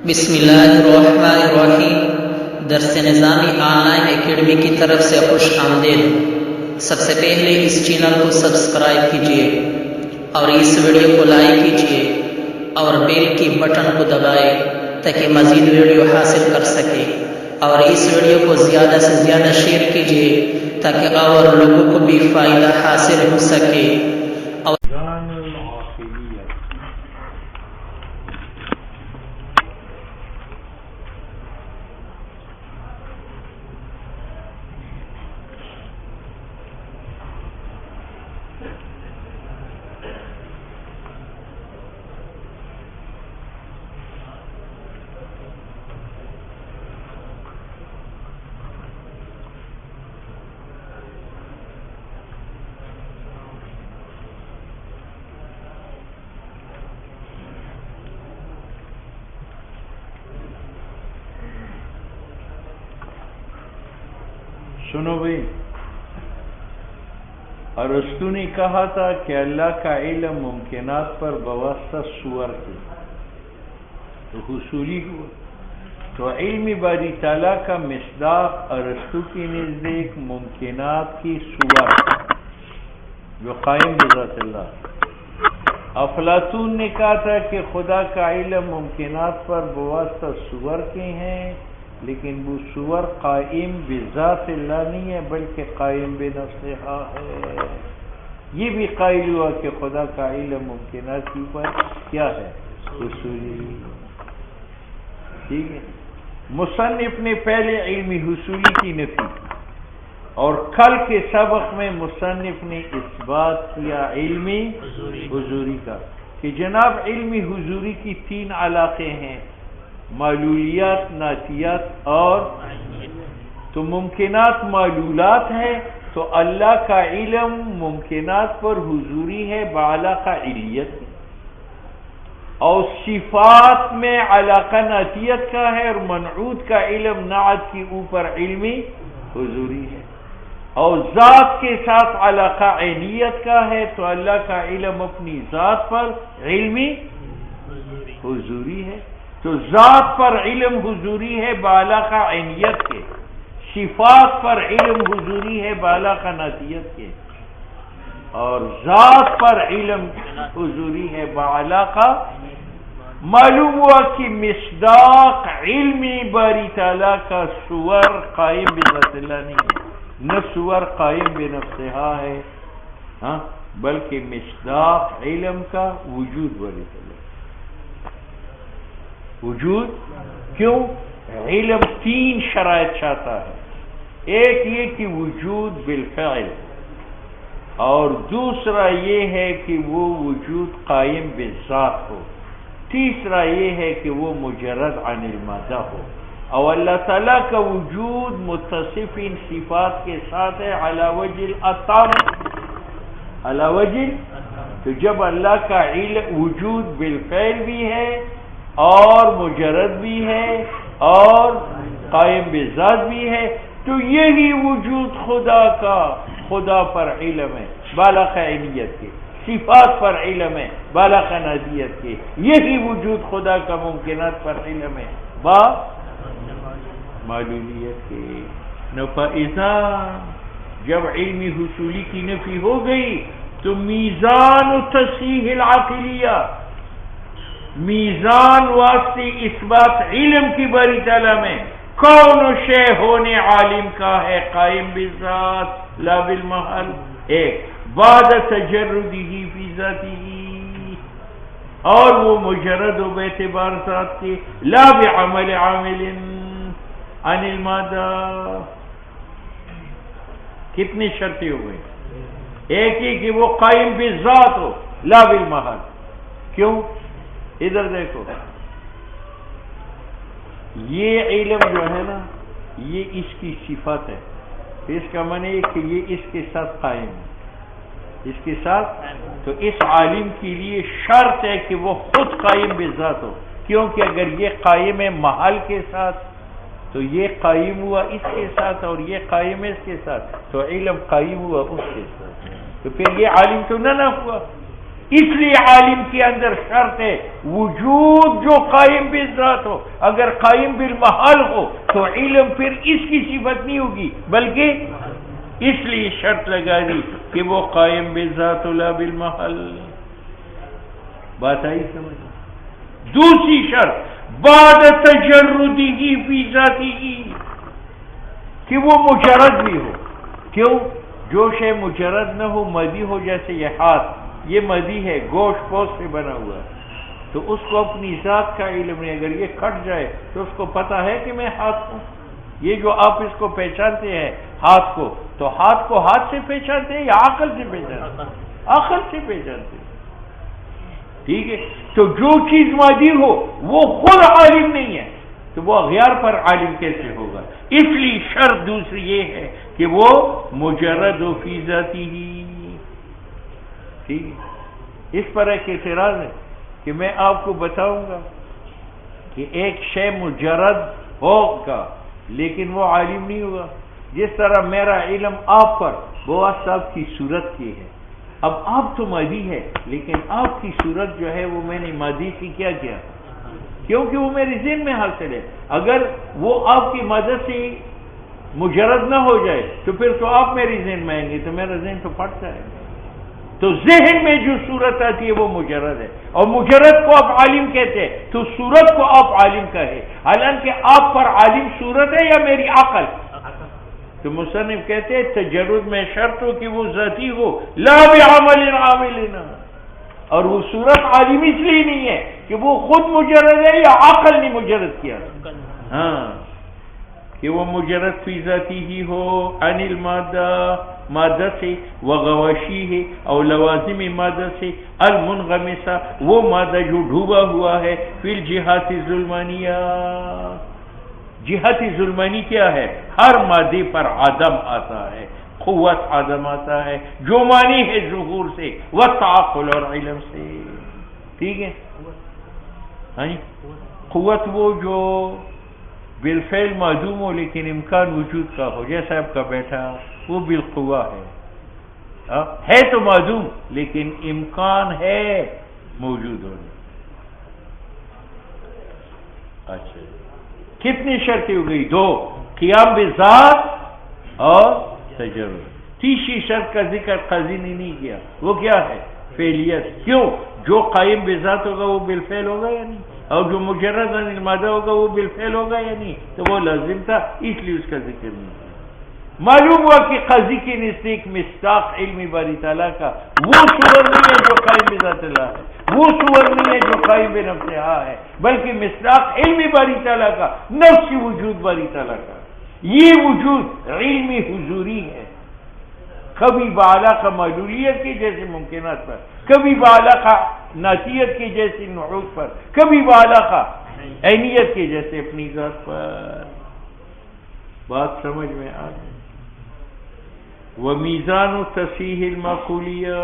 بسم اللہ الرحمن الرحیم۔ درس نظامی آن لائن اکیڈمی کی طرف سے خوش آمدید۔ سب سے پہلے اس چینل کو سبسکرائب کیجیے اور اس ویڈیو کو لائک کیجیے اور بیل کی بٹن کو دبائے تاکہ مزید ویڈیو حاصل کر سکے، اور اس ویڈیو کو زیادہ سے زیادہ شیئر کیجیے تاکہ اور لوگوں کو بھی فائدہ حاصل ہو سکے۔ سنو بھائی، ارسطو نے کہا تھا کہ اللہ کا علم ممکنات پر بواسطہ صور کے تو حصولی ہوا، تو علم باری تعالیٰ کا مصداق ارسطو کی نزدیک ممکنات کی صور جو قائم بذات اللہ۔ افلاطون نے کہا تھا کہ خدا کا علم ممکنات پر بواسطہ صور کے ہیں، لیکن وہ صور قائم بذات اللہ نہیں ہے بلکہ قائم بنفسہا ہے۔ یہ بھی قائل ہوا کہ خدا کا علم ممکنات کی پر کیا ہے؟ حصولی۔ ٹھیک ہے، مصنف نے پہلے علمی حصولی کی نفی کی اور کل کے سبق میں مصنف نے اس بات کیا علمی حضوری کا کہ جناب علمی حضوری کی تین علاقے ہیں، معلولیات، ناتیات اور تو ممکنات معلولات ہے، تو اللہ کا علم ممکنات پر حضوری ہے بعلاقہ علیت، اور صفات میں علاقہ ناتیت کا ہے، اور منعوت کا علم نعت کے اوپر علمی حضوری ہے، اور ذات کے ساتھ علاقہ عینیت کا ہے، تو اللہ کا علم اپنی ذات پر علمی حضوری ہے۔ تو ذات پر علم حضوری ہے بعلاقہ عینیت کے، صفات پر علم حضوری ہے بعلاقہ ناتیت کے، اور ذات پر علم حضوری ہے بعلاقہ۔ معلوم ہوا کہ مصداق علمی باری تعالیٰ کا صور قائم بذات اللہ نہیں ہے، نہ صور قائم بنفسہا ہے، ہاں بلکہ مصداق علم کا وجود باری تعالیٰ۔ وجود کیوں؟ علم تین شرائط چاہتا ہے، ایک یہ کہ وجود بالفعل، اور دوسرا یہ ہے کہ وہ وجود قائم بالذات ہو، تیسرا یہ ہے کہ وہ مجرد عن المادہ ہو، اور اللہ تعالیٰ کا وجود متصف ان صفات کے ساتھ ہے علی وجہ الاتم، علی وجہ۔ تو جب اللہ کا وجود بالفعل بھی ہے اور مجرد بھی ہے اور قائم بذات بھی ہے، تو یہی وجود خدا کا خدا پر علم ہے بالغ عینیت کے، صفات پر علم ہے بالغ ناتیت کے، یہی وجود خدا کا ممکنات پر علم ہے با معلولیت کے۔ نفائزہ جب علمی حصولی کی نفی ہو گئی تو میزان تصحیح العقلیہ، میزان واسطے اس بات علم کی باری تعالیٰ میں کون شے ہونے عالم کا ہے قائم بذات لا بالمحل، ایک بعد تجردہ فی ذاتہ، اور وہ مجرد و باعتبار ذات کے، لا بعمل عامل عن المادہ۔ کتنی شرطیں ہو گئی؟ ایک ہی کہ وہ قائم بذات ہو لا بالمحل۔ کیوں؟ ادھر دیکھو، یہ علم جو ہے نا یہ اس کی صفت ہے، اس کا معنی ہے کہ یہ اس کے ساتھ قائم ہے، اس کے ساتھ۔ تو اس عالم کے لیے شرط ہے کہ وہ خود قائم بذات ہو، کیونکہ اگر یہ قائم ہے محل کے ساتھ تو یہ قائم ہوا اس کے ساتھ، اور یہ قائم ہے اس کے ساتھ، تو علم قائم ہوا اس کے ساتھ، تو پھر یہ عالم تو نہ ہوا۔ اس لیے عالم کے اندر شرط ہے وجود جو قائم بالذات ہو. اگر قائم بالمحال ہو تو علم پھر اس کی صفت نہیں ہوگی بلکہ اس لیے شرط لگا دی کہ وہ قائم بالذات لا بالمحال. بات آئی سمجھ؟ دوسری شرط بعد تجردی فی ذاتی کہ وہ مجرد بھی ہو. کیوں؟ جو شے مجرد نہ ہو مدی ہو، جیسے یہ ہاتھ، یہ مدی ہے، گوشت پوست سے بنا ہوا ہے، تو اس کو اپنی ذات کا علم نہیں. اگر یہ کٹ جائے تو اس کو پتہ ہے کہ میں ہاتھ ہوں. یہ جو آپ اس کو پہچانتے ہیں ہاتھ کو، تو ہاتھ کو ہاتھ سے پہچانتے ہیں یا عقل سے پہچانتے ہیں؟ عقل سے پہچانتے ہیں. ٹھیک ہے. تو جو چیز مادی ہو وہ خود عالم نہیں ہے تو وہ اغیار پر عالم کیسے ہوگا؟ اس لیے شرط دوسری یہ ہے کہ وہ مجرد و فی ذاتی ہی. ٹھیک ہے. اس پر ایک اعتراض ہے کہ میں آپ کو بتاؤں گا کہ ایک شے مجرد ہوگا لیکن وہ عالم نہیں ہوگا. جس طرح میرا علم آپ پر بواسطہ آپ کی صورت کی ہے. اب آپ تو مادی ہے لیکن آپ کی صورت جو ہے وہ میں نے مادی سے کیا کیا، کیونکہ وہ میرے ذہن میں حاصل ہے. اگر وہ آپ کی مدد سے مجرد نہ ہو جائے تو پھر تو آپ میری ذہن میں آئیں گے تو میرا ذہن تو پھٹ جائے گا. تو ذہن میں جو صورت آتی ہے وہ مجرد ہے، اور مجرد کو آپ عالم کہتے ہیں تو صورت کو آپ عالم کہے، حالانکہ آپ پر عالم صورت ہے یا میری عقل. تو مصنف کہتے ہیں تجرد میں شرط ہو کہ وہ ذاتی ہو لا بعمل عاملنا، اور وہ صورت عالم اس لیے نہیں ہے کہ وہ خود مجرد ہے یا عقل نے مجرد کیا. ہاں کہ وہ مجرد فی ذاتی ہی ہو عن المادہ، مادہ سے، وغواشی ہے اور لوازم مادہ سے، المنغمسہ وہ مادہ جو ڈوبا ہوا ہے، فی الجہات الظلمانیہ. جہت ظلمانی کیا ہے؟ ہر مادے پر عدم آتا ہے، قوت عدم آتا ہے جو مانی ہے ظہور سے والتعقل اور علم سے. ٹھیک ہے. ہاں جی. قوت وہ جو بالفعل معدوم ہو لیکن امکان وجود کا ہو، جیسا آپ کا بیٹھا وہ بالقوہ ہے تو معدوم لیکن امکان ہے موجود ہونے. اچھا کتنی شرطیں ہو گئی؟ دو، قیام بذات اور تجرد. تیسری شرط کا ذکر قاضی نے نہیں کیا، وہ کیا ہے؟ فعلیت. کیوں؟ جو قائم بذات ہوگا وہ بالفعل ہوگا یا نہیں، اور جو مجرد عن المادہ ہوگا وہ بالفعل ہوگا یا نہیں، تو وہ لازم تھا اس لیے اس کا ذکر نہیں کیا. معلوم ہوا کہ قاضی کے نزدیک مصداق علم باری تعالیٰ کا وہ صور نہیں ہے جو قائم بذات اللہ ہے، وہ صور نہیں ہے جو قائم بنفسہا ہے، بلکہ مصداق علم باری تعالیٰ کا نفس وجود باری تعالیٰ کا. یہ وجود علمی حضوری ہے، کبھی بعلاقہ معلولیت کی جیسے ممکنات پر، کبھی بعلاقہ ناتیت کی جیسے نعوت پر، کبھی بعلاقہ عینیت کی جیسے اپنی ذات پر. بات سمجھ میں آ گئی. ومیزان تصحیح المعقولیہ